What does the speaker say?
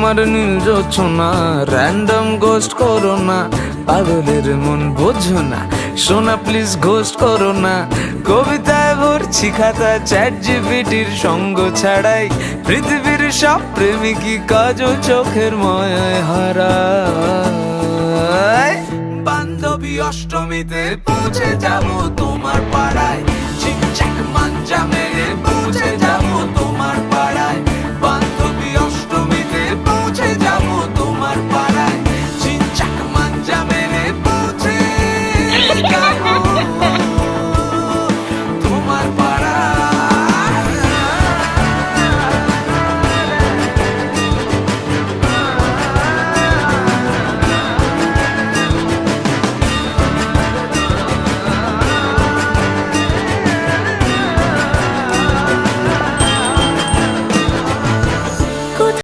তোমার নীল জোছনা random ghost করো না, পাগলের মন বোঝো না, সোনা প্লিজ ঘোস্ট করো না। কবিতায় ভরছি খাতা চ্যাট জিপিটির সঙ্গ ছাড়াই, পৃথিবীর সব প্রেমিকই কাজও চোখের মায়ায় হারায়। বান্ধবী অষ্টমীতে পৌঁছে যাব তোমার পাড়ায়, চিকচাক মাঞ্জা মেরে পৌঁছে যাব তোমার পাড়ায়।